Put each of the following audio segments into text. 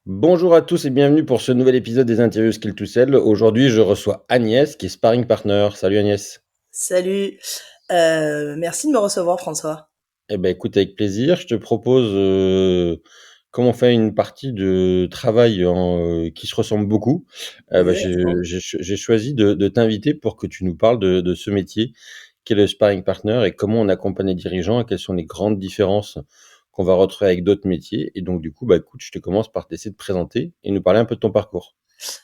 Bonjour à tous et bienvenue pour ce nouvel épisode des interviews Skill to Sell. Aujourd'hui, je reçois Agnès qui est sparring partner. Salut Agnès. Salut, merci de me recevoir François. Eh ben écoute avec plaisir. Je te propose comme on fait une partie de travail qui se ressemble beaucoup. Exactement. J'ai choisi de t'inviter pour que tu nous parles de ce métier qu'est le sparring partner et comment on accompagne les dirigeants et quelles sont les grandes différences qu'on va retrouver avec d'autres métiers. Et donc du coup, écoute, je te commence par t'essayer de présenter et nous parler un peu de ton parcours.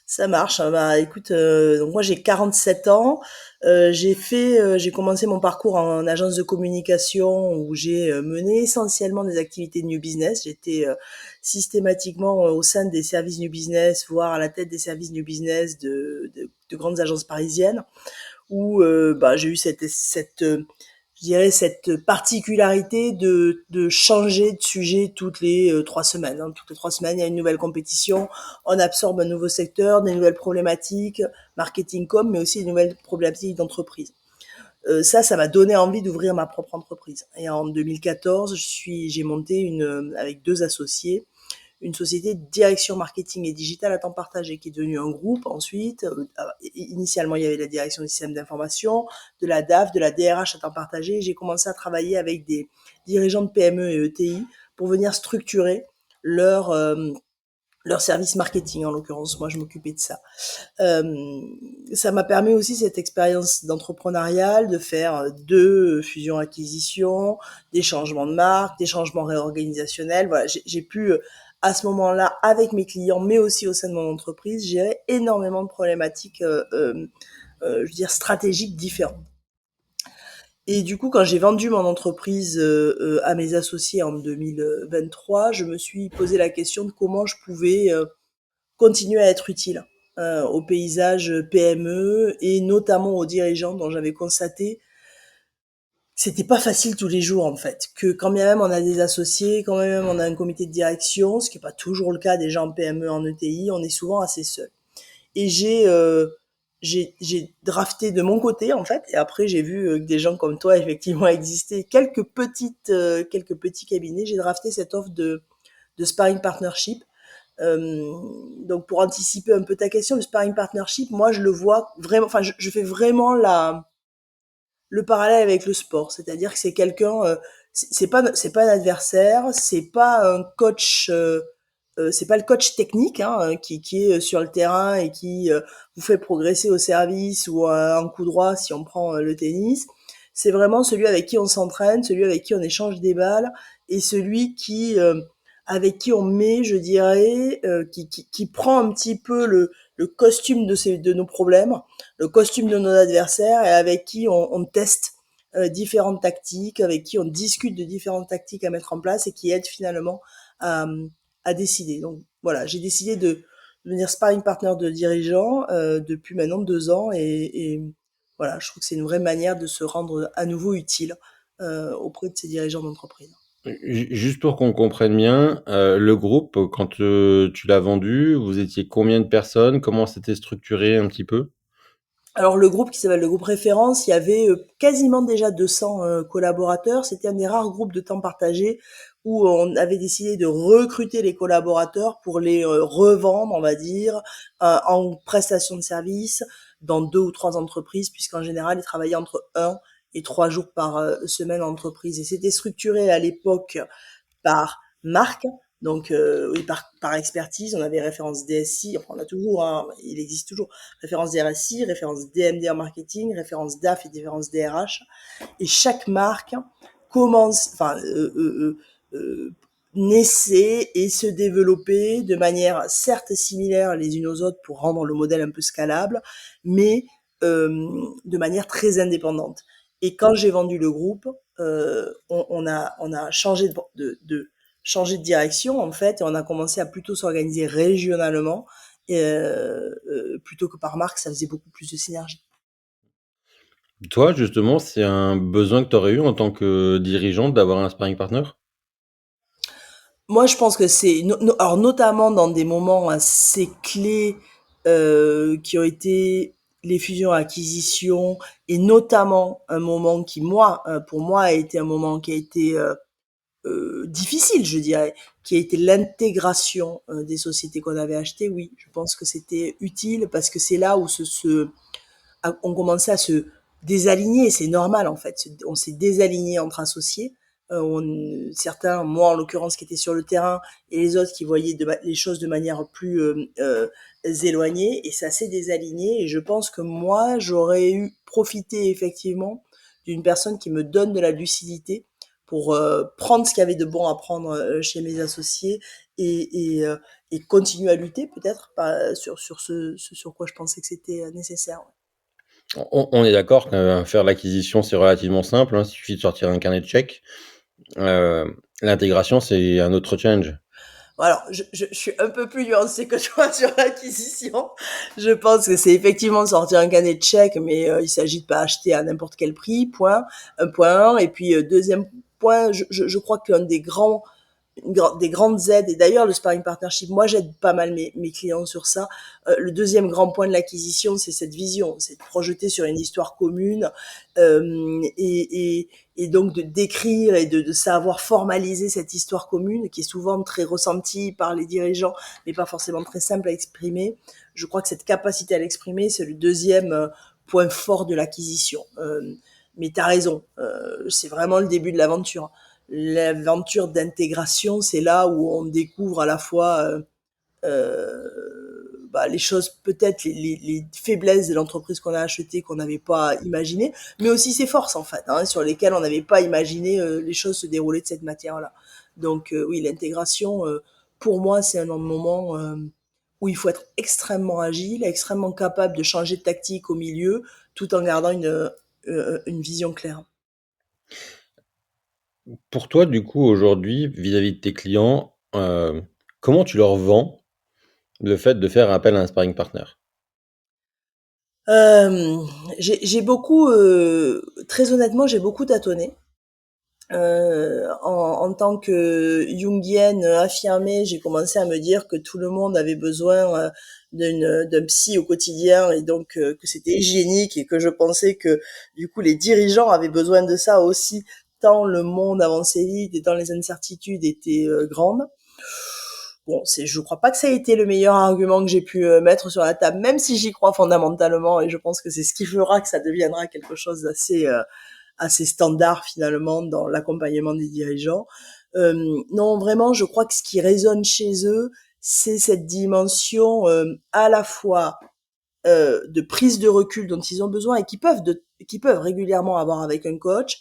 Ça marche. Bah écoute, donc moi j'ai 47 ans. J'ai commencé mon parcours en agence de communication où j'ai mené essentiellement des activités de new business. J'étais systématiquement au sein des services new business, voire à la tête des services new business de grandes agences parisiennes. Où j'ai eu je dirais cette particularité de changer de sujet toutes les 3 semaines. Hein. Toutes les 3 semaines, il y a une nouvelle compétition, on absorbe un nouveau secteur, des nouvelles problématiques, marketing com, mais aussi des nouvelles problématiques d'entreprise. Ça m'a donné envie d'ouvrir ma propre entreprise. Et en 2014, j'ai monté avec deux associés une société de direction marketing et digital à temps partagé qui est devenue un groupe ensuite. Initialement, il y avait la direction des systèmes d'information, de la DAF, de la DRH à temps partagé. J'ai commencé à travailler avec des dirigeants de PME et ETI pour venir structurer leur leur service marketing en l'occurrence. Moi, je m'occupais de ça. Euh, Ça m'a permis aussi cette expérience d'entrepreneurial de faire deux fusions-acquisitions, des changements de marque, des changements réorganisationnels. Voilà, j'ai pu à ce moment-là, avec mes clients, mais aussi au sein de mon entreprise, gérer énormément de problématiques, je veux dire stratégiques différentes. Et du coup, quand j'ai vendu mon entreprise à mes associés en 2023, je me suis posé la question de comment je pouvais continuer à être utile au paysage PME et notamment aux dirigeants dont j'avais constaté que c'était pas facile tous les jours en fait, que quand bien même on a des associés, quand bien même on a un comité de direction, ce qui est pas toujours le cas des gens en PME, en ETI, on est souvent assez seul. Et j'ai drafté de mon côté en fait, et après j'ai vu que des gens comme toi effectivement existaient, quelques petits cabinets, j'ai drafté cette offre de sparring partnership. Donc pour anticiper un peu ta question, le sparring partnership, moi je le vois vraiment, enfin je fais vraiment le parallèle avec le sport, c'est-à-dire que c'est quelqu'un, c'est pas un adversaire, c'est pas un coach, c'est pas le coach technique hein, qui est sur le terrain et qui vous fait progresser au service ou un coup droit si on prend le tennis. C'est vraiment celui avec qui on s'entraîne, celui avec qui on échange des balles et celui qui avec qui on met, je dirais, qui prend un petit peu le costume de nos problèmes, le costume de nos adversaires et avec qui on teste différentes tactiques, avec qui on discute de différentes tactiques à mettre en place et qui aide finalement à, à décider. Donc voilà, j'ai décidé de devenir sparring partner de dirigeants depuis maintenant 2 ans et voilà, je trouve que c'est une vraie manière de se rendre à nouveau utile auprès de ces dirigeants d'entreprise. Juste pour qu'on comprenne bien, le groupe, quand tu l'as vendu, vous étiez combien de personnes? Comment c'était structuré un petit peu? Alors le groupe qui s'appelle le groupe Référence, il y avait quasiment déjà 200 collaborateurs. C'était un des rares groupes de temps partagé où on avait décidé de recruter les collaborateurs pour les revendre, on va dire, en prestation de service dans 2 ou 3 entreprises, puisqu'en général, ils travaillaient entre 1 et 3 jours par semaine en entreprise. Et c'était structuré à l'époque par marque. Donc oui, par expertise, on avait référence DSI, enfin on a toujours, hein, il existe toujours, référence DRSI, référence DMD en marketing, référence DAF et référence DRH. Et chaque marque commence, naissait et se développait de manière certes similaire les unes aux autres pour rendre le modèle un peu scalable, mais de manière très indépendante. Et quand j'ai vendu le groupe, on a changé changé de direction en fait et on a commencé à plutôt s'organiser régionalement plutôt que par marque, ça faisait beaucoup plus de synergie. Toi, justement, c'est un besoin que tu aurais eu en tant que dirigeante d'avoir un sparring partner? Moi, je pense que alors notamment dans des moments assez clés qui ont été les fusions-acquisitions et notamment un moment qui, moi, pour moi, a été un moment qui a été difficile, je dirais, qui a été l'intégration des sociétés qu'on avait achetées. Oui, je pense que c'était utile parce que c'est là où on commençait à se désaligner. C'est normal en fait. On s'est désaligné entre associés. Certains, moi en l'occurrence, qui étaient sur le terrain, et les autres qui voyaient les choses de manière plus éloignée, et ça s'est désaligné. Et je pense que moi, j'aurais eu profité effectivement d'une personne qui me donne de la lucidité pour prendre ce qu'il y avait de bon à prendre chez mes associés et continuer à lutter peut-être sur ce sur quoi je pensais que c'était nécessaire. On est d'accord que faire l'acquisition, c'est relativement simple, hein, il suffit de sortir un carnet de chèques. L'intégration, c'est un autre challenge. Bon, alors, je suis un peu plus nuancée que toi sur l'acquisition. Je pense que c'est effectivement sortir un carnet de chèques, mais il s'agit de pas acheter à n'importe quel prix, point. Un point. Et puis, deuxième point, je crois qu'un des grandes aides, et d'ailleurs le sparring partnership, moi j'aide pas mal mes clients sur ça. Le deuxième grand point de l'acquisition, c'est cette vision, c'est de projeter sur une histoire commune et donc de décrire et de savoir formaliser cette histoire commune qui est souvent très ressentie par les dirigeants, mais pas forcément très simple à exprimer. Je crois que cette capacité à l'exprimer, c'est le deuxième point fort de l'acquisition. Mais tu as raison, c'est vraiment le début de l'aventure. L'aventure d'intégration, c'est là où on découvre à la fois les choses, peut-être les faiblesses de l'entreprise qu'on a achetée qu'on n'avait pas imaginé, mais aussi ses forces en fait, hein, sur lesquelles on n'avait pas imaginé les choses se dérouler de cette matière-là. Donc oui, l'intégration, pour moi, c'est un moment où il faut être extrêmement agile, extrêmement capable de changer de tactique au milieu, tout en gardant une vision claire. Pour toi, du coup, aujourd'hui, vis-à-vis de tes clients, comment tu leur vends le fait de faire appel à un sparring partner? Euh, j'ai beaucoup, très honnêtement, j'ai beaucoup tâtonné. En tant que jungienne affirmée, j'ai commencé à me dire que tout le monde avait besoin d'un psy au quotidien et donc que c'était hygiénique et que je pensais que du coup les dirigeants avaient besoin de ça aussi tant le monde avançait vite et tant les incertitudes étaient grandes. Bon, je crois pas que ça ait été le meilleur argument que j'ai pu mettre sur la table, même si j'y crois fondamentalement et je pense que c'est ce qui fera que ça deviendra quelque chose assez standard finalement dans l'accompagnement des dirigeants. Non, vraiment, je crois que ce qui résonne chez eux, c'est cette dimension à la fois de prise de recul dont ils ont besoin et qui peuvent régulièrement avoir avec un coach,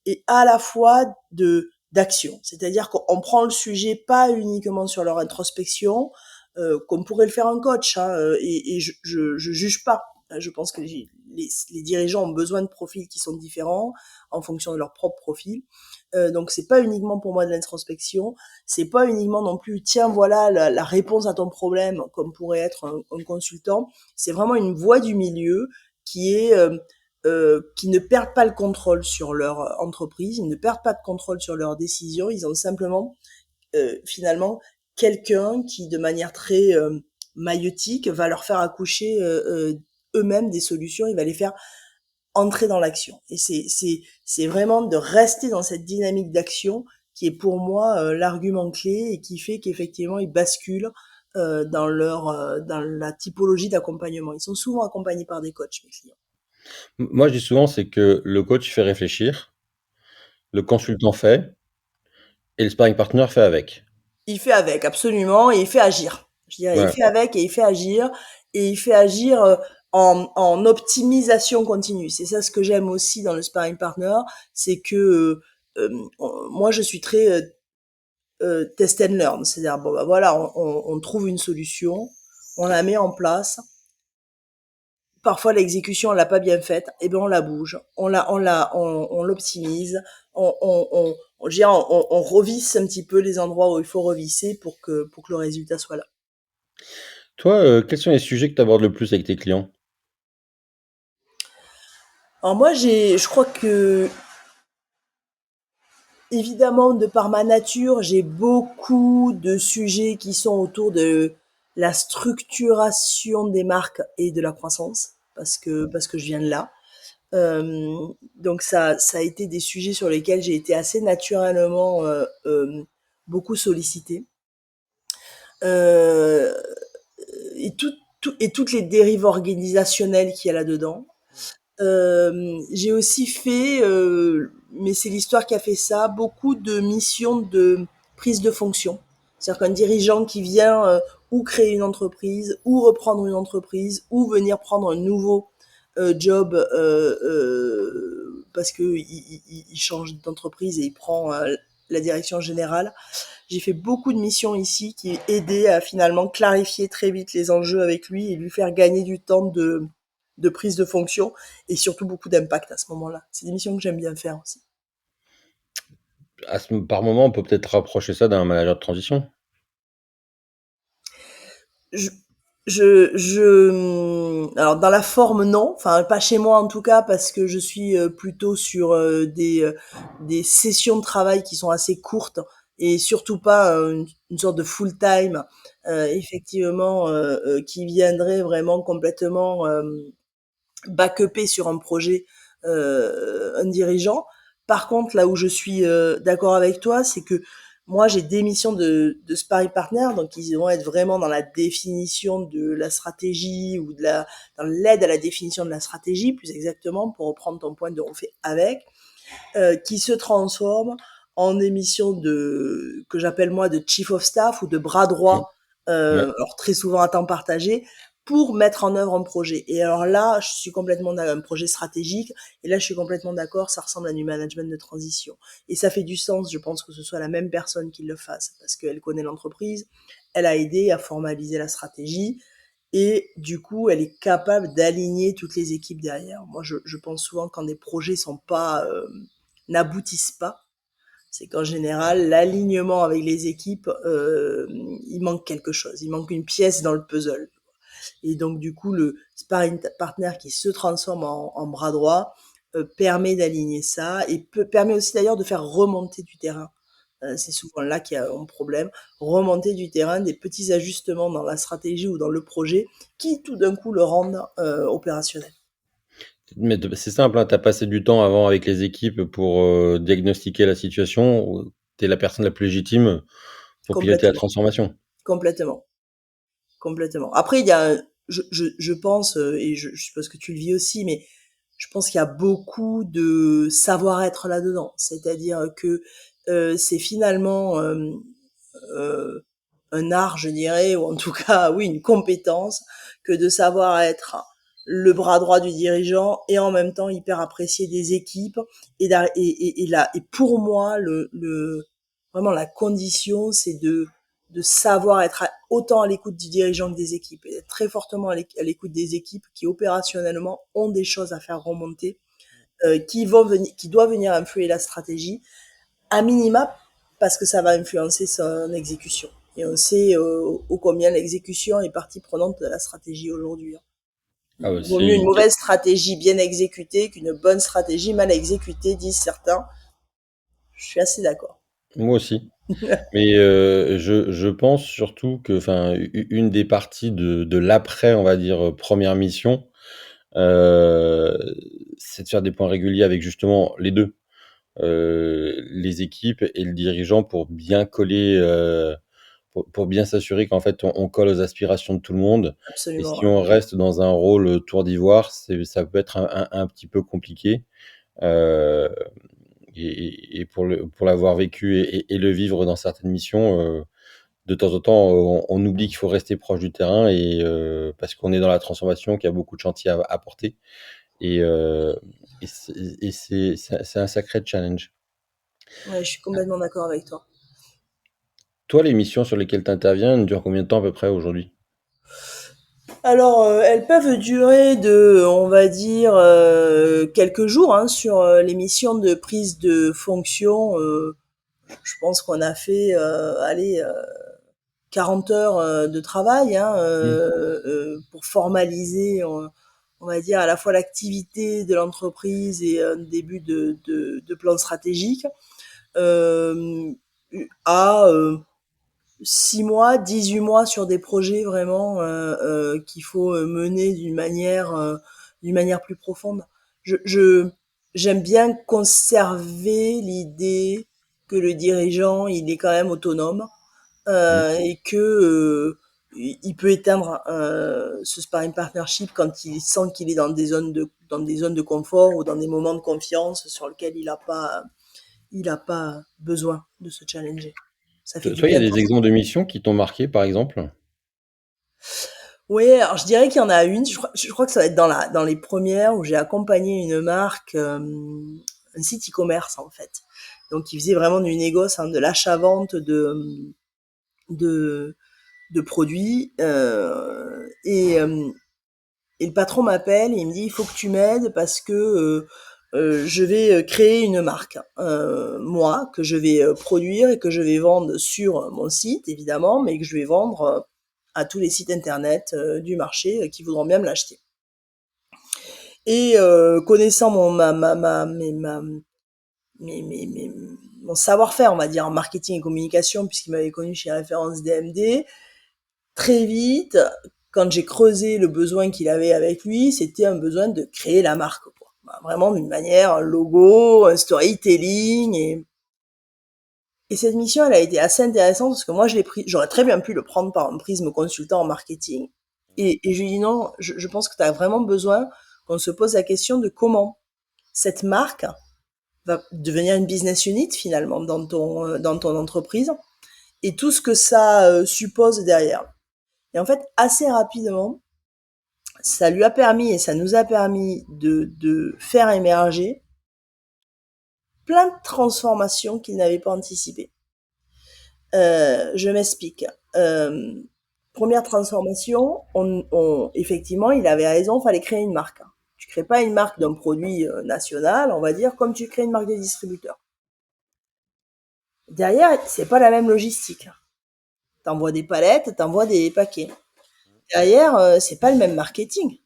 et à la fois de d'action. C'est-à-dire qu'on prend le sujet pas uniquement sur leur introspection, comme pourrait le faire un coach, hein, et je juge pas. Je pense que les dirigeants ont besoin de profils qui sont différents en fonction de leur propre profil. Donc c'est pas uniquement pour moi de l'introspection, c'est pas uniquement non plus tiens voilà la réponse à ton problème comme pourrait être un consultant. C'est vraiment une voie du milieu qui ne perdent pas le contrôle sur leur entreprise, ils ne perdent pas de contrôle sur leurs décisions, ils ont simplement finalement quelqu'un qui de manière très maïeutique va leur faire accoucher eux-mêmes des solutions, il va les faire entrer dans l'action. Et c'est vraiment de rester dans cette dynamique d'action qui est pour moi l'argument clé et qui fait qu'effectivement ils basculent dans la typologie d'accompagnement. Ils sont souvent accompagnés par des coachs, mes clients. Moi, je dis souvent, c'est que le coach fait réfléchir, le consultant fait, et le sparring partner fait avec. Il fait avec, absolument, et il fait agir. Je dirais, il Ouais. fait avec et il fait agir, et il fait agir en optimisation continue. C'est ça ce que j'aime aussi dans le sparring partner, c'est que moi je suis très test and learn, c'est-à-dire bon bah voilà, on trouve une solution, on la met en place. Parfois l'exécution on l'a pas bien faite, et ben on la bouge, on l'optimise, on revisse un petit peu les endroits où il faut revisser pour que le résultat soit là. Toi, quels sont les sujets que tu abordes le plus avec tes clients? Alors moi je crois que évidemment de par ma nature j'ai beaucoup de sujets qui sont autour de la structuration des marques et de la croissance parce que je viens de là. Donc ça a été des sujets sur lesquels j'ai été assez naturellement beaucoup sollicitée. Euh, et toutes les dérives organisationnelles qu'il y a là-dedans. J'ai aussi fait, mais c'est l'histoire qui a fait ça, beaucoup de missions de prise de fonction. C'est-à-dire qu'un dirigeant qui vient ou créer une entreprise, ou reprendre une entreprise, ou venir prendre un nouveau job parce que il change d'entreprise et il prend la direction générale. J'ai fait beaucoup de missions ici qui aidaient à finalement clarifier très vite les enjeux avec lui et lui faire gagner du temps de prise de fonction et surtout beaucoup d'impact à ce moment-là. C'est des missions que j'aime bien faire aussi. Par moment, on peut peut-être rapprocher ça d'un manager de transition. Je, alors dans la forme non, enfin pas chez moi en tout cas parce que je suis plutôt sur des sessions de travail qui sont assez courtes et surtout pas une sorte de full time effectivement qui viendrait vraiment complètement backuper sur un projet un dirigeant. Par contre, là où je suis d'accord avec toi, c'est que moi, j'ai des missions de sparring partner, donc ils vont être vraiment dans la définition de la stratégie ou dans l'aide à la définition de la stratégie, plus exactement, pour reprendre ton point de on fait avec, qui se transforme en émission que j'appelle moi de chief of staff ou de bras Mm. droit, Ouais. alors très souvent à temps partagé, pour mettre en œuvre un projet. Et alors là, je suis complètement dans un projet stratégique, et là, je suis complètement d'accord, ça ressemble à du management de transition. Et ça fait du sens, je pense que ce soit la même personne qui le fasse, parce qu'elle connaît l'entreprise, elle a aidé à formaliser la stratégie, et du coup, elle est capable d'aligner toutes les équipes derrière. Moi, je pense souvent quand des projets sont pas n'aboutissent pas, c'est qu'en général, l'alignement avec les équipes, il manque quelque chose, il manque une pièce dans le puzzle. Et donc, du coup, le sparring partner qui se transforme en bras droit permet d'aligner ça et permet aussi d'ailleurs de faire remonter du terrain. C'est souvent là qu'il y a un problème. Remonter du terrain, des petits ajustements dans la stratégie ou dans le projet qui, tout d'un coup, le rendent opérationnel. Mais c'est simple, hein, tu as passé du temps avant avec les équipes pour diagnostiquer la situation. Tu es la personne la plus légitime pour piloter la Complètement. transformation. Complètement. Complètement. Après, il y a, je pense, et je suppose que tu le vis aussi, mais je pense qu'il y a beaucoup de savoir-être là-dedans. C'est-à-dire que c'est finalement euh, un art, je dirais, ou en tout cas, oui, une compétence, que de savoir être le bras droit du dirigeant et en même temps hyper apprécié des équipes. Et pour moi, vraiment la condition, c'est de savoir être autant à l'écoute du dirigeant que des équipes, et être très fortement à l'écoute des équipes qui opérationnellement ont des choses à faire remonter, qui doivent venir influer la stratégie, à minima, parce que ça va influencer son exécution. Et on sait ô combien l'exécution est partie prenante de la stratégie aujourd'hui. Ah bah, Il vaut mieux une mauvaise stratégie bien exécutée qu'une bonne stratégie mal exécutée, disent certains. Je suis assez d'accord. moi aussi. Mais je pense surtout que, enfin, une des parties de l'après, on va dire, première mission, euh, c'est de faire des points réguliers avec justement les deux, les équipes et le dirigeant pour bien coller, pour bien s'assurer qu'en fait on colle aux aspirations de tout le monde. Et Absolument. si on reste dans un rôle tour d'ivoire, ça peut être un petit peu compliqué. Euh, et pour l'avoir vécu et le vivre dans certaines missions, de temps en temps, on oublie qu'il faut rester proche du terrain et parce qu'on est dans la transformation, qu'il y a beaucoup de chantiers à porter et, euh, c'est un sacré challenge. Ouais, je suis complètement d'accord avec toi. Toi, les missions sur lesquelles tu interviens, elles durent combien de temps à peu près aujourd'hui? Alors, elles peuvent durer on va dire, quelques jours, hein, sur les missions de prise de fonction. Je pense qu'on a fait, allez, 40 heures de travail, hein, Mm. pour formaliser, on va dire, à la fois l'activité de l'entreprise et un début de plan stratégique. Euh, à 6 mois, 18 mois sur des projets vraiment qu'il faut mener d'une manière plus profonde. je j'aime bien conserver l'idée que le dirigeant, il est quand même autonome, Mmh. et que il peut éteindre ce sparring partnership quand il sent qu'il est dans des zones de confort ou dans des moments de confiance sur lesquels il a pas besoin de se challenger. Ça fait du Toi, il y a bien de des exemples de missions qui t'ont marqué, par exemple? Oui, alors je dirais qu'il y en a une, je crois que ça va être dans les premières où j'ai accompagné une marque, un site e-commerce en fait. Donc il faisait vraiment du négoce, hein, de l'achat-vente de, de produits. Et le patron m'appelle et il me dit, il faut que tu m'aides parce que je vais créer une marque, moi, que je vais produire et que je vais vendre sur mon site, évidemment, mais que je vais vendre à tous les sites internet du marché qui voudront bien me l'acheter. Et connaissant mon savoir-faire, on va dire, en marketing et communication, puisqu'il m'avait connu chez Référence DMD, très vite, quand j'ai creusé le besoin qu'il avait avec lui, c'était un besoin de créer la marque, quoi. Bah, vraiment d'une manière, un logo, un storytelling. Et cette mission, elle a été assez intéressante parce que moi, j'aurais très bien pu le prendre par un prisme consultant en marketing. Et je lui ai dit non, je pense que tu as vraiment besoin qu'on se pose la question de comment cette marque va devenir une business unit finalement dans ton entreprise et tout ce que ça suppose derrière. Et en fait, assez rapidement, ça lui a permis et ça nous a permis de faire émerger plein de transformations qu'il n'avait pas anticipées. Je m'explique. Euh, Première transformation, effectivement, il avait raison, il fallait créer une marque. Tu crées pas une marque d'un produit national, on va dire, comme tu crées une marque de distributeur. Derrière, c'est pas la même logistique. T'envoies des palettes, t'envoies des paquets. Derrière, c'est pas le même marketing.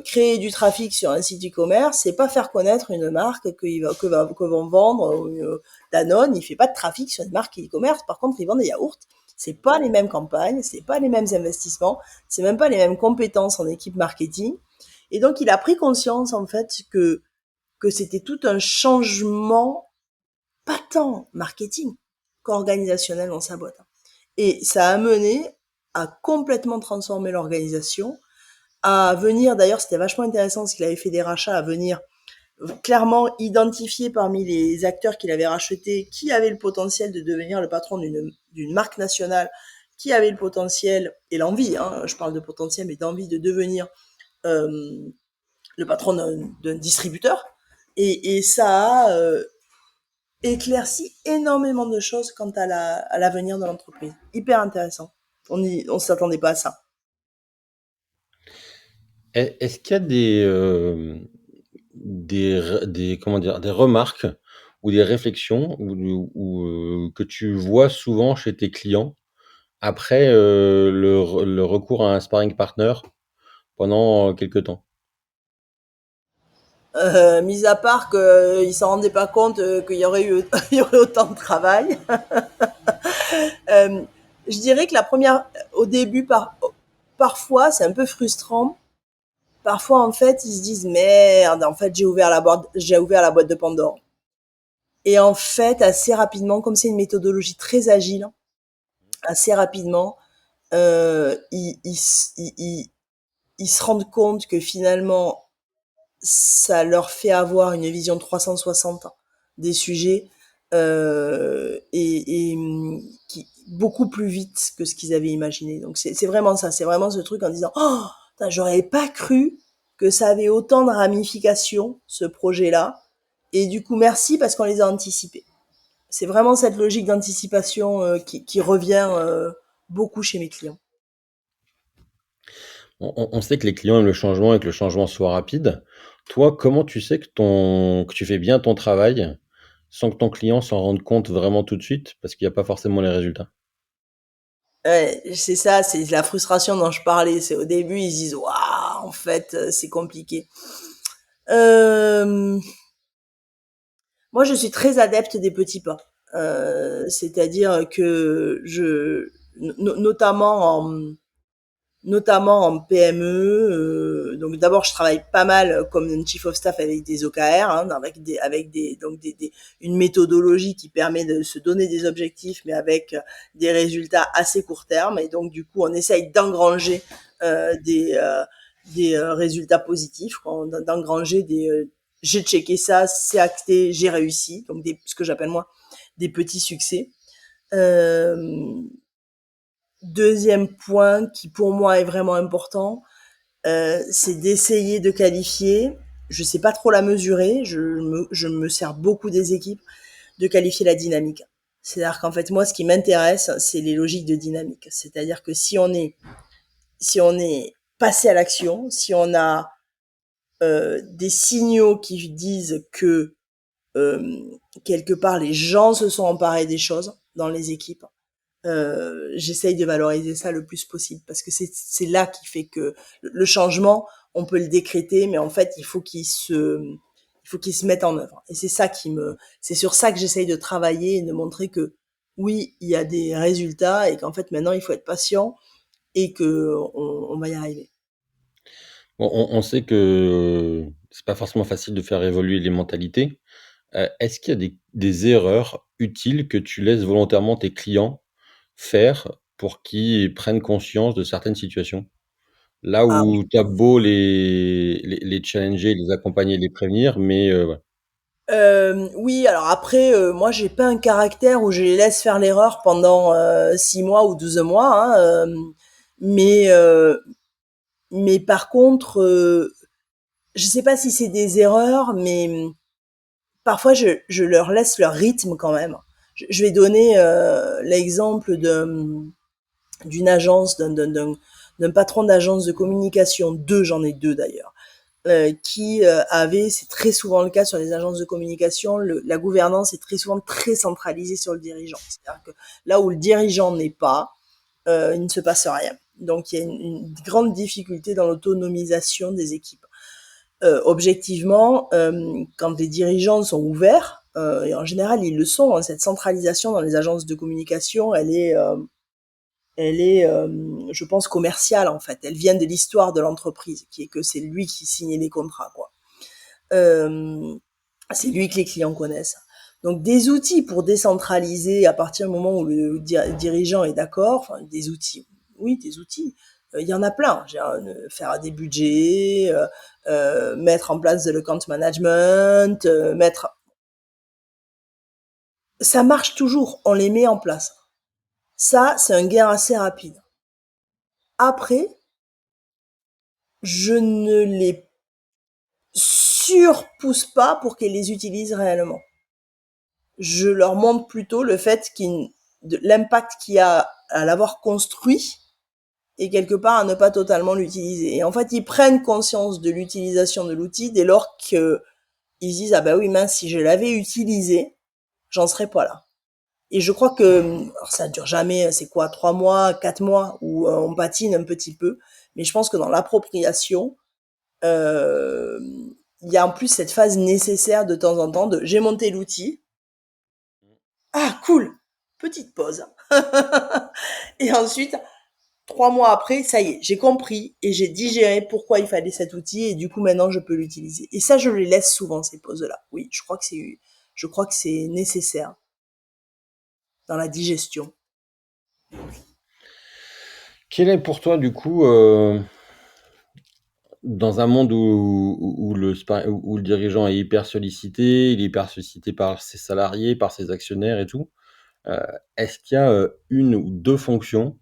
Créer du trafic sur un site e-commerce, c'est pas faire connaître une marque que vont vendre Danone. Il fait pas de trafic sur une marque e-commerce. Par contre, ils vendent des yaourts. C'est pas les mêmes campagnes, c'est pas les mêmes investissements, c'est même pas les mêmes compétences en équipe marketing. Et donc, il a pris conscience en fait que c'était tout un changement, pas tant marketing qu'organisationnel dans sa boîte. Et ça a mené à complètement transformer l'organisation, à venir, d'ailleurs c'était vachement intéressant parce qu'il avait fait des rachats, à venir clairement identifier parmi les acteurs qu'il avait rachetés qui avait le potentiel de devenir le patron d'une marque nationale, qui avait le potentiel et l'envie, hein, je parle de potentiel mais d'envie de devenir euh, le patron d'un distributeur. Et ça a éclairci énormément de choses quant à l'avenir de l'entreprise. Hyper intéressant. On s'attendait pas à ça. Est-ce qu'il y a comment dire, des remarques ou des réflexions que tu vois souvent chez tes clients après le recours à un sparring partner pendant quelque temps? Mis à part qu'ils s'en rendaient pas compte qu'il y aurait eu il y aurait autant de travail. Euh, je dirais que la première, au début, parfois, c'est un peu frustrant. Parfois, en fait, ils se disent merde, en fait, j'ai ouvert la boîte de Pandore. Et en fait, assez rapidement, comme c'est une méthodologie très agile, assez rapidement, ils se rendent compte que finalement, ça leur fait avoir une vision 360 des sujets qui beaucoup plus vite que ce qu'ils avaient imaginé. Donc c'est vraiment ça, c'est vraiment ce truc en disant oh, j'aurais pas cru que ça avait autant de ramifications ce projet-là. Et du coup merci parce qu'on les a anticipés. C'est vraiment cette logique d'anticipation qui revient beaucoup chez mes clients. On sait que les clients aiment le changement et que le changement soit rapide. Toi, comment tu sais que tu fais bien ton travail sans que ton client s'en rende compte vraiment tout de suite parce qu'il n'y a pas forcément les résultats? Ouais, c'est ça, c'est la frustration dont je parlais. C'est au début, ils se disent, waouh, en fait, c'est compliqué. Euh, Moi, je suis très adepte des petits pas. C'est-à-dire que notamment notamment en PME. Donc d'abord, je travaille pas mal comme un chief of staff avec des OKR, hein, une méthodologie qui permet de se donner des objectifs, mais avec des résultats assez court terme. Et donc du coup, on essaye d'engranger des résultats positifs, d'engranger j'ai checké ça, c'est acté, j'ai réussi. Donc ce que j'appelle moi des petits succès. Euh, Deuxième point qui pour moi est vraiment important, c'est d'essayer de qualifier. Je sais pas trop la mesurer. Je me sers beaucoup des équipes de qualifier la dynamique. C'est-à-dire qu'en fait moi, ce qui m'intéresse, c'est les logiques de dynamique. C'est-à-dire que si on est passé à l'action, si on a des signaux qui disent que euh, quelque part les gens se sont emparés des choses dans les équipes, j'essaye de valoriser ça le plus possible parce que c'est là qui fait que le changement, on peut le décréter, mais en fait, il faut qu'il se mette en œuvre. Et c'est sur ça que j'essaye de travailler et de montrer que oui, il y a des résultats et qu'en fait, maintenant, il faut être patient et que on va y arriver. Bon, on sait que c'est pas forcément facile de faire évoluer les mentalités. Est-ce qu'il y a des erreurs utiles que tu laisses volontairement tes clients faire pour qu'ils prennent conscience de certaines situations? Là Ah où tu as beau les challenger, les accompagner, les prévenir, mais ouais. oui, alors après, moi, j'ai pas un caractère où je les laisse faire l'erreur pendant 6 mois ou 12 mois, hein, mais euh, mais par contre, je sais pas si c'est des erreurs, mais parfois je leur laisse leur rythme quand même. Je vais donner l'exemple d'une agence, d'un patron d'agence de communication, deux, j'en ai deux d'ailleurs, qui avait, c'est très souvent le cas sur les agences de communication, la gouvernance est très souvent très centralisée sur le dirigeant. C'est-à-dire que là où le dirigeant n'est pas, il ne se passe rien. Donc il y a une grande difficulté dans l'autonomisation des équipes. Objectivement, quand les dirigeants sont ouverts, et en général ils le sont, hein, cette centralisation dans les agences de communication, elle est, je pense, commerciale en fait. Elle vient de l'histoire de l'entreprise, qui est que c'est lui qui signe les contrats, quoi. Euh, c'est lui que les clients connaissent. Donc des outils pour décentraliser à partir du moment où le dirigeant est d'accord, enfin des outils, oui des outils, il y en a plein. Faire des budgets, mettre en place de l'account management, ça marche toujours, on les met en place. Ça, c'est un gain assez rapide. Après, je ne les surpousse pas pour qu'ils les utilisent réellement. Je leur montre plutôt le fait de l'impact qu'il y a à l'avoir construit et quelque part à ne pas totalement l'utiliser. Et en fait, ils prennent conscience de l'utilisation de l'outil dès lors qu'ils disent ah bah oui mince si je l'avais utilisé, j'en serais pas là. Et je crois que alors ça dure jamais, c'est quoi, 3 mois, 4 mois où on patine un petit peu, mais je pense que dans l'appropriation, euh, il y a en plus cette phase nécessaire de temps en temps de j'ai monté l'outil, ah cool, petite pause. Et ensuite, 3 mois après, ça y est, j'ai compris et j'ai digéré pourquoi il fallait cet outil et du coup maintenant je peux l'utiliser. Et ça, je les laisse souvent ces pauses-là. Oui, je crois que c'est nécessaire dans la digestion. Quel est pour toi, du coup, dans un monde où le dirigeant est hyper sollicité, il est hyper sollicité par ses salariés, par ses actionnaires et tout, heu, est-ce qu'il y a, 1 ou 2 fonctions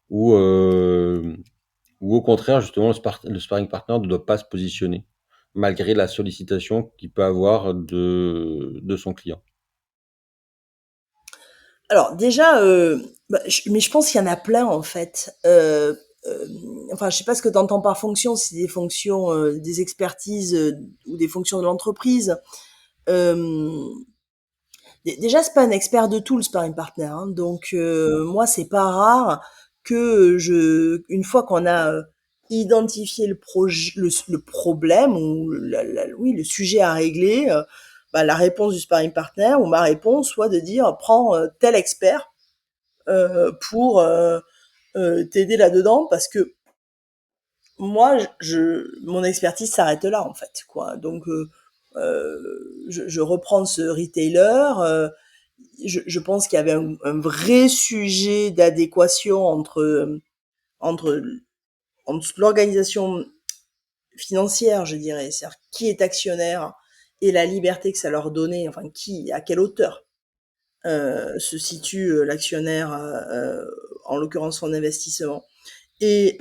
où, ou au contraire, justement, le sparring partner ne doit pas se positionner, malgré la sollicitation qu'il peut avoir de son client. Alors déjà, mais je pense qu'il y en a plein en fait. Enfin, je sais pas ce que tu entends par fonction, si c'est des fonctions, des expertises ou des fonctions de l'entreprise. Euh, Déjà, c'est pas un expert de tout le sparring partner, hein. Donc moi, c'est pas rare que une fois qu'on a identifié le projet, le problème ou oui, le sujet à régler, bah, la réponse du sparring partner ou ma réponse soit de dire prends tel expert pour t'aider là-dedans parce que moi, mon expertise s'arrête là en fait, quoi. Donc, je reprends ce retailer. Je pense qu'il y avait un vrai sujet d'adéquation entre entre l'organisation financière, je dirais, c'est-à-dire qui est actionnaire et la liberté que ça leur donnait, enfin qui, à quelle hauteur se situe l'actionnaire, en l'occurrence son investissement, et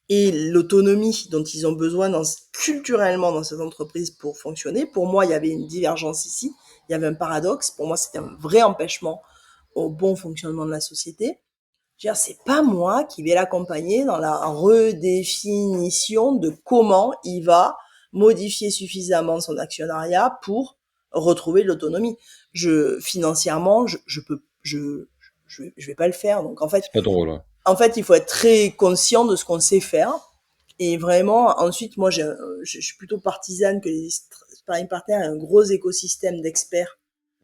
et l'autonomie dont ils ont besoin culturellement dans cette entreprise pour fonctionner. Pour moi, il y avait une divergence ici, il y avait un paradoxe. Pour moi, c'était un vrai empêchement au bon fonctionnement de la société. Je veux dire, c'est pas moi qui vais l'accompagner dans la redéfinition de comment il va modifier suffisamment son actionnariat pour retrouver l'autonomie. Financièrement, je vais pas le faire. Donc C'est pas ton rôle, ouais. en fait, il faut être très conscient de ce qu'on sait faire. Et vraiment, ensuite, moi, je suis plutôt partisane que les sparring partners aient un gros écosystème d'experts,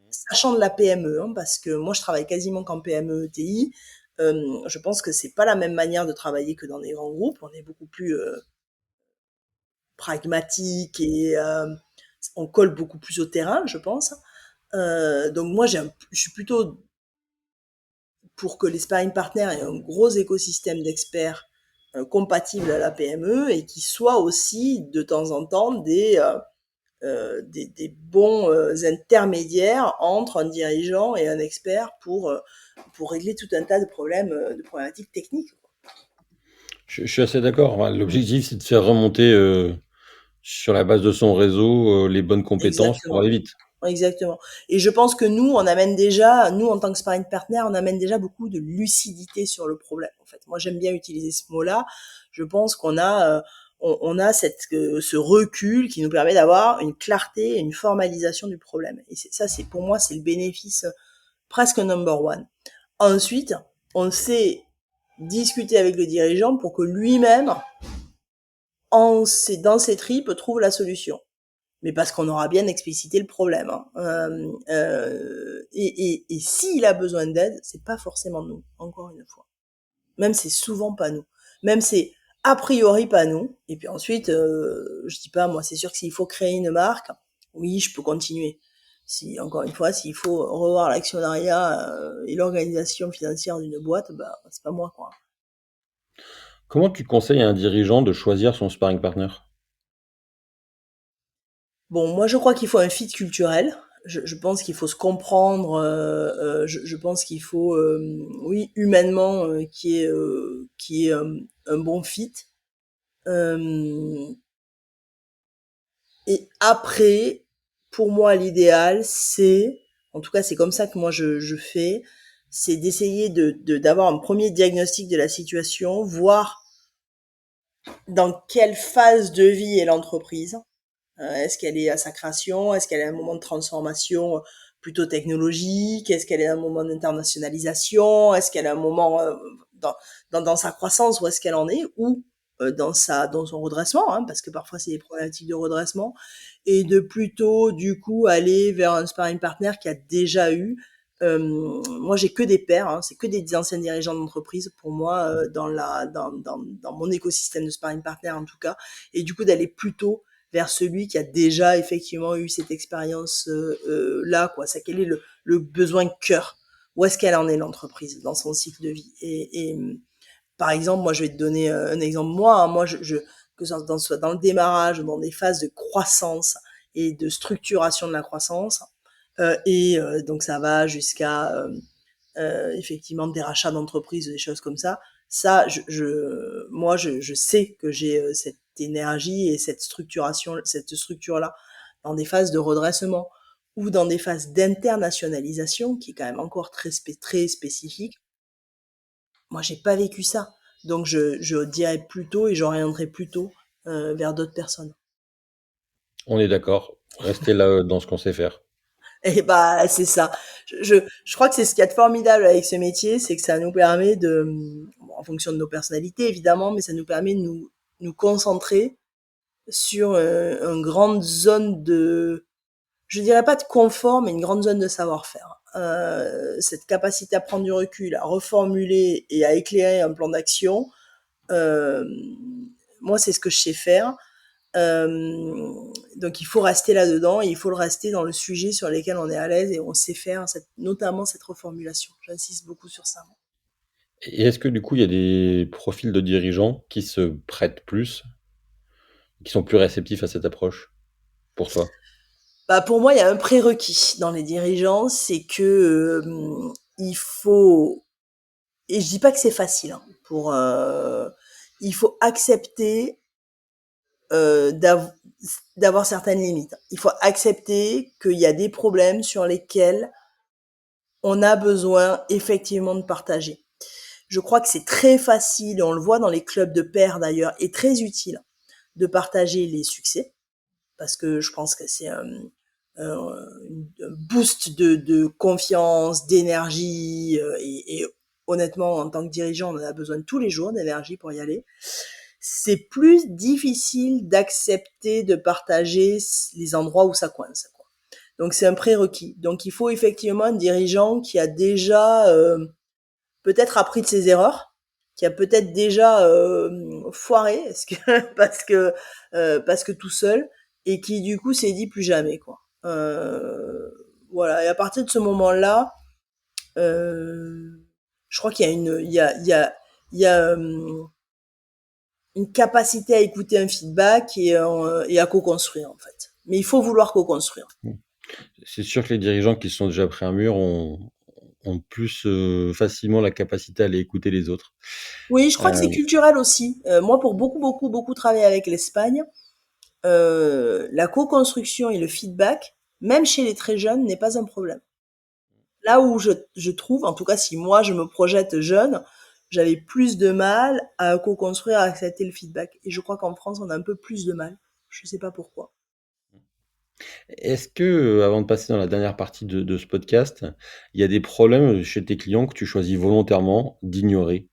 sachant de la PME, hein, parce que moi, je travaille quasiment qu'en PME ETI. Je pense que c'est pas la même manière de travailler que dans des grands groupes. On est beaucoup plus pragmatique et on colle beaucoup plus au terrain, je pense. Donc moi, je suis plutôt pour que les sparring partners aient un gros écosystème d'experts compatibles à la PME et qui soient aussi de temps en temps des bons intermédiaires entre un dirigeant et un expert pour régler tout un tas de problèmes, de problématiques techniques. Je suis assez d'accord. Enfin, l'objectif, c'est de faire remonter sur la base de son réseau les bonnes compétences pour Exactement. aller vite. Exactement. Et je pense que nous, on amène déjà, nous, en tant que sparring partner, on amène déjà beaucoup de lucidité sur le problème, en fait. Moi, j'aime bien utiliser ce mot-là. Je pense on a ce recul qui nous permet d'avoir une clarté et une formalisation du problème. Et ça, c'est, pour moi, c'est le bénéfice presque number one. Ensuite, on sait discuter avec le dirigeant pour que lui-même, dans ses tripes, trouve la solution, mais parce qu'on aura bien explicité le problème, hein. Et s'il a besoin d'aide, c'est pas forcément nous, encore une fois. Même c'est souvent pas nous. Même c'est a priori pas nous. Et puis ensuite, je dis pas, moi, c'est sûr que s'il faut créer une marque, oui, je peux continuer. Si, encore une fois, s'il faut revoir l'actionnariat et l'organisation financière d'une boîte, bah, c'est pas moi, quoi. Comment tu conseilles à un dirigeant de choisir son sparring partner? Bon, moi je crois qu'il faut un fit culturel. Je pense qu'il faut se comprendre. Je pense qu'il faut, oui, humainement, qu'il y ait un bon fit. Euh, et après, pour moi, l'idéal, en tout cas, c'est comme ça que moi je fais, c'est d'essayer d'avoir un premier diagnostic de la situation, voir dans quelle phase de vie est l'entreprise. Est-ce qu'elle est à sa création? Est-ce qu'elle est à un moment de transformation plutôt technologique? Est-ce qu'elle est à un moment d'internationalisation? Est-ce qu'elle est à un moment dans sa croissance? Où est-ce qu'elle en est? Ou dans son redressement, hein, parce que parfois c'est des problématiques de redressement, et de plutôt du coup aller vers un sparring partner qui a déjà eu. Moi, j'ai que des pairs, hein, c'est que des anciens dirigeants d'entreprise pour moi dans mon écosystème de sparring partner en tout cas, et du coup d'aller plutôt vers celui qui a déjà effectivement eu cette expérience là, quoi. C'est quel est le besoin cœur? Où est-ce qu'elle en est l'entreprise dans son cycle de vie? Par exemple, moi, je vais te donner un exemple. Moi, hein, que ça soit dans le démarrage, dans des phases de croissance et de structuration de la croissance, donc ça va jusqu'à effectivement des rachats d'entreprises, des choses comme ça. Ça, moi, je sais que j'ai cette énergie et cette structure-là dans des phases de redressement ou dans des phases d'internationalisation, qui est quand même encore très spécifique. Moi, j'ai pas vécu ça. Donc, je dirais plutôt et j'orienterais plutôt vers d'autres personnes. On est d'accord. Restez là dans ce qu'on sait faire. Et bah, c'est ça. Je crois que c'est ce qu'il y a de formidable avec ce métier, c'est que ça nous permet bon, en fonction de nos personnalités évidemment, mais ça nous permet de nous concentrer sur une grande zone je dirais pas de confort, mais une grande zone de savoir-faire. Cette capacité à prendre du recul, à reformuler et à éclairer un plan d'action, Euh, Moi, c'est ce que je sais faire. Euh, donc, il faut rester là-dedans et il faut le rester dans le sujet sur lequel on est à l'aise et on sait faire, notamment cette reformulation. J'insiste beaucoup sur ça. Et est-ce que du coup, il y a des profils de dirigeants qui se prêtent plus, qui sont plus réceptifs à cette approche pour toi? Bah, pour moi, il y a un prérequis dans les dirigeants, c'est que il faut, et je dis pas que c'est facile, hein, il faut accepter euh, d'av- d'avoir certaines limites. Il faut accepter qu'il y a des problèmes sur lesquels on a besoin effectivement de partager. Je crois que c'est très facile, et on le voit dans les clubs de pairs d'ailleurs, et très utile de partager les succès, parce que je pense que c'est un boost de confiance, d'énergie, et honnêtement, en tant que dirigeant, on en a besoin tous les jours d'énergie pour y aller. C'est plus difficile d'accepter de partager les endroits où ça coince, quoi. Donc c'est un prérequis. Donc il faut effectivement un dirigeant qui a déjà peut-être appris de ses erreurs, qui a peut-être déjà foiré, parce que tout seul, et qui du coup s'est dit plus jamais, quoi. Voilà. Et à partir de ce moment-là, euh, je crois qu'il y a il y a une capacité à écouter un feedback et à co-construire en fait. Mais il faut vouloir co-construire. C'est sûr que les dirigeants qui se sont déjà pris un mur ont plus facilement la capacité à aller écouter les autres. Oui, je crois que Euh, c'est culturel aussi. Moi, pour beaucoup travailler avec l'Espagne, la co-construction et le feedback, même chez les très jeunes, n'est pas un problème. Là où je trouve, en tout cas si moi je me projette jeune, j'avais plus de mal à co-construire, à accepter le feedback. Et je crois qu'en France, on a un peu plus de mal. Je sais pas pourquoi. Est-ce que, avant de passer dans la dernière partie de ce podcast, il y a des problèmes chez tes clients que tu choisis volontairement d'ignorer?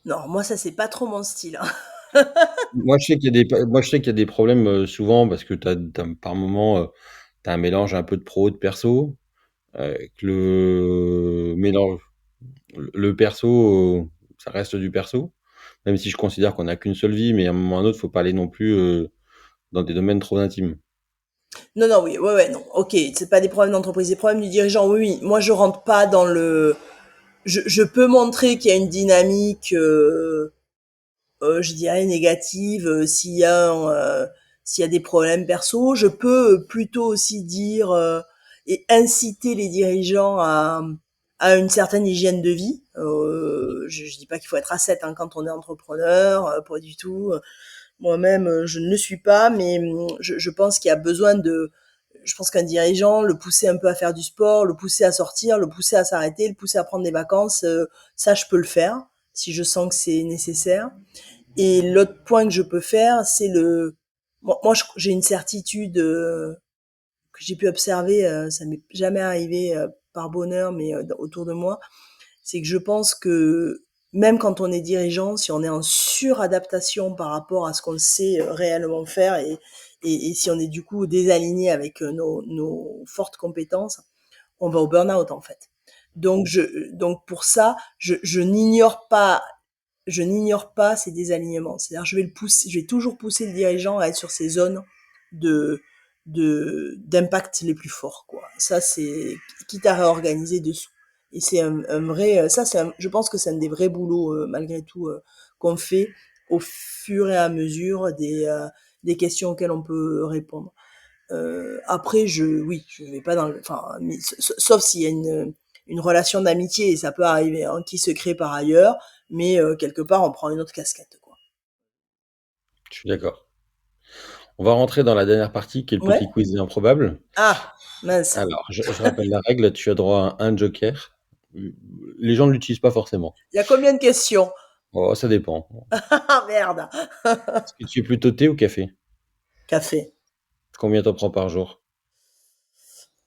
Non, moi ça c'est pas trop mon style, hein. Moi, je sais qu'il y a des problèmes souvent parce que par moment, tu as un mélange un peu de pro et de perso. Que le perso, ça reste du perso. Même si je considère qu'on n'a qu'une seule vie, mais à un moment ou à un autre, faut pas aller non plus dans des domaines trop intimes. Non, non, oui, ouais, ouais, non. Ok, c'est pas des problèmes d'entreprise, des problèmes du dirigeant. Oui, oui. Moi, je rentre pas dans le. Je peux montrer qu'il y a une dynamique, je dirais négative, s'il y a des problèmes perso. Je peux plutôt aussi dire et inciter les dirigeants à une certaine hygiène de vie. Je dis pas qu'il faut être ascète hein, quand on est entrepreneur, pas du tout. Moi-même, je ne le suis pas, mais je pense qu'il y a besoin de. Je pense qu'un dirigeant, le pousser un peu à faire du sport, le pousser à sortir, le pousser à s'arrêter, le pousser à prendre des vacances, ça, je peux le faire si je sens que c'est nécessaire. Et l'autre point que je peux faire, c'est le. Moi, j'ai une certitude que j'ai pu observer, ça m'est jamais arrivé par bonheur, mais autour de moi, c'est que je pense que même quand on est dirigeant, si on est en suradaptation par rapport à ce qu'on sait réellement faire et si on est du coup désaligné avec nos fortes compétences, on va au burn-out en fait. Donc pour ça, je n'ignore pas ces désalignements. C'est-à-dire, je vais toujours pousser le dirigeant à être sur ces zones de, d'impact les plus forts, quoi. Ça, c'est, quitte à réorganiser dessous. Et c'est un vrai, ça, je pense que c'est un des vrais boulots, malgré tout, qu'on fait au fur et à mesure des questions auxquelles on peut répondre. Après, oui, je vais pas dans le, enfin, sauf s'il y a une relation d'amitié et ça peut arriver, hein, qui se crée par ailleurs, mais quelque part, on prend une autre casquette, quoi. Je suis d'accord. On va rentrer dans la dernière partie qui est le Ouais. petit quiz des improbables. Ah, mince. Alors, je rappelle la règle, tu as droit à un joker. Les gens ne l'utilisent pas forcément. Il y a combien de questions? Oh, ça dépend. Ah, merde. Est-ce que tu es plutôt thé ou café? Café. Combien t'en prends par jour?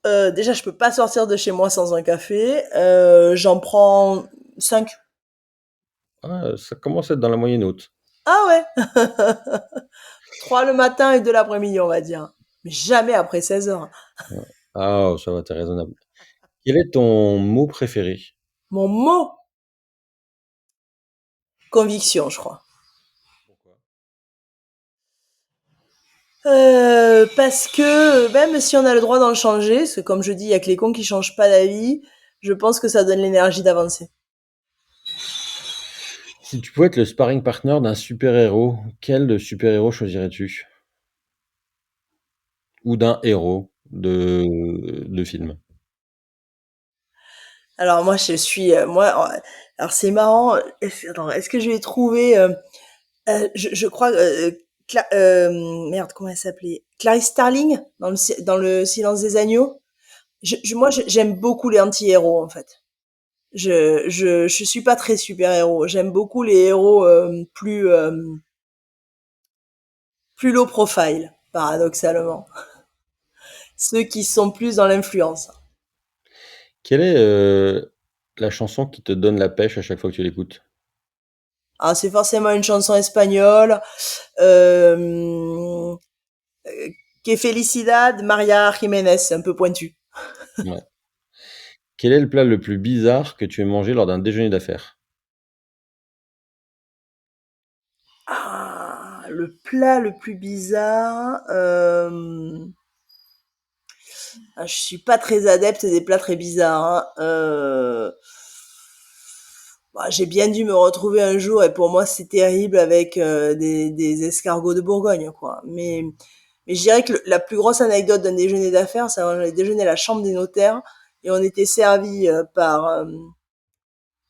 Déjà, je peux pas sortir de chez moi sans un café. J'en prends 5. Ah, ça commence à être dans la moyenne haute. Ah ouais. 3 le matin et 2 l'après-midi, on va dire. Mais jamais après 16 heures. Ouais. Ah, ça va, t'es raisonnable. Quel est ton mot préféré? Mon mot. Conviction, je crois. Pourquoi? Parce que même si on a le droit d'en changer, parce que comme je dis, il y a que les cons qui changent pas d'avis, je pense que ça donne l'énergie d'avancer. Si tu pouvais être le sparring partner d'un super-héros, quel super-héros choisirais-tu? Ou d'un héros de film? Alors moi, je suis, alors c'est marrant. Attends, est-ce que je vais trouver je crois merde, comment elle s'appelait? Clarice Starling dans le Silence des agneaux. J'aime beaucoup les anti-héros en fait. Je suis pas très super-héros. J'aime beaucoup les héros plus low profile, paradoxalement. Ceux qui sont plus dans l'influence. Quelle est la chanson qui te donne la pêche à chaque fois que tu l'écoutes? Ah, c'est forcément une chanson espagnole. Euh, Que Felicidad, Maria Jiménez, un peu pointu. Ouais. Quel est le plat le plus bizarre que tu aies mangé lors d'un déjeuner d'affaires? Ah, le plat le plus bizarre. Je suis pas très adepte des plats très bizarres, hein. J'ai bien dû me retrouver un jour et pour moi c'est terrible avec des escargots de Bourgogne, quoi. Mais je dirais que la plus grosse anecdote d'un déjeuner d'affaires, c'est qu'on allait déjeuner à la chambre des notaires et on était servi par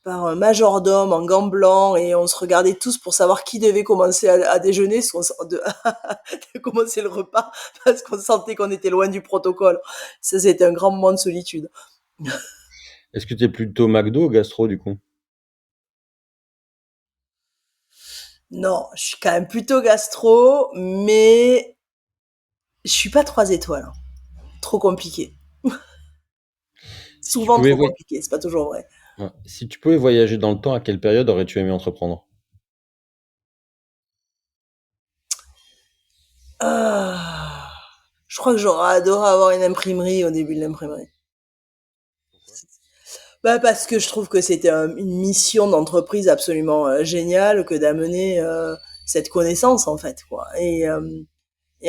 un majordome en gants blancs et on se regardait tous pour savoir qui devait commencer à déjeuner, de commencer le repas parce qu'on sentait qu'on était loin du protocole. Ça, c'était un grand moment de solitude. Est-ce que tu es plutôt McDo ou gastro du coup? Non, je suis quand même plutôt gastro, mais je suis pas 3 étoiles, hein. Trop compliqué. Si tu Souvent pouvais trop voy compliqué, c'est pas toujours vrai. Ouais. Si tu pouvais voyager dans le temps, à quelle période aurais-tu aimé entreprendre? Ah, je crois que j'aurais adoré avoir une imprimerie au début de l'imprimerie. Pourquoi? Bah parce que je trouve que c'était une mission d'entreprise absolument géniale que d'amener cette connaissance en fait quoi. Et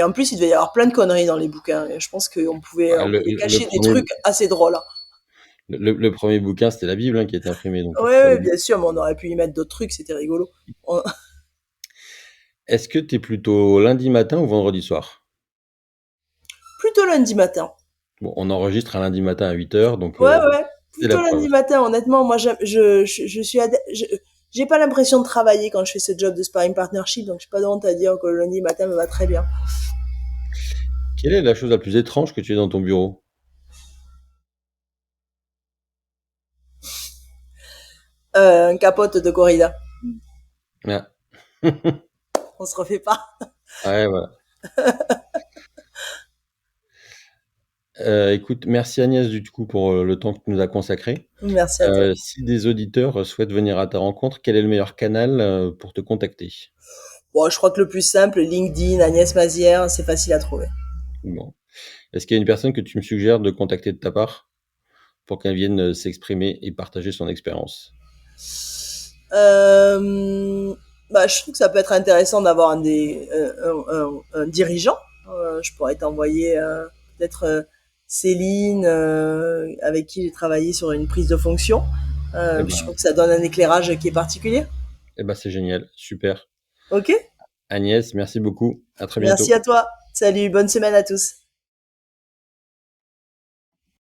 en plus il devait y avoir plein de conneries dans les bouquins. Et je pense qu'on pouvait Bah, on le pouvait le cacher des 1er trucs assez drôles. le 1er bouquin, c'était la Bible, hein, qui était imprimée, donc Ouais, ouais, bien sûr, mais on aurait pu y mettre d'autres trucs, c'était rigolo. On- est-ce que tu es plutôt lundi matin ou vendredi soir? Plutôt lundi matin. Bon, on enregistre un lundi matin à 8 heures, donc Ouais, ouais, c'est la plutôt lundi preuve. matin. Honnêtement, moi je suis j'ai pas l'impression de travailler quand je fais ce job de sparring partnership, donc j'ai pas de honte à dire que le lundi matin me va très bien. Quelle est la chose la plus étrange que tu aies dans ton bureau? Un capote de corrida. Ah. On se refait pas. Ouais, voilà. Écoute, merci Agnès du coup pour, le temps que tu nous as consacré. Merci à toi. Si des auditeurs souhaitent venir à ta rencontre, quel est le meilleur canal, pour te contacter? Bon, je crois que le plus simple, LinkedIn, Agnès Mazière, c'est facile à trouver. Bon. Est-ce qu'il y a une personne que tu me suggères de contacter de ta part pour qu'elle vienne, s'exprimer et partager son expérience? Euh, je trouve que ça peut être intéressant d'avoir un dirigeant. Je pourrais t'envoyer peut-être Céline, avec qui j'ai travaillé sur une prise de fonction. Eh Je ben trouve que ça donne un éclairage qui est particulier. c'est génial, super. Ok. Agnès, merci beaucoup. À très bientôt. Merci à toi. Salut, bonne semaine à tous.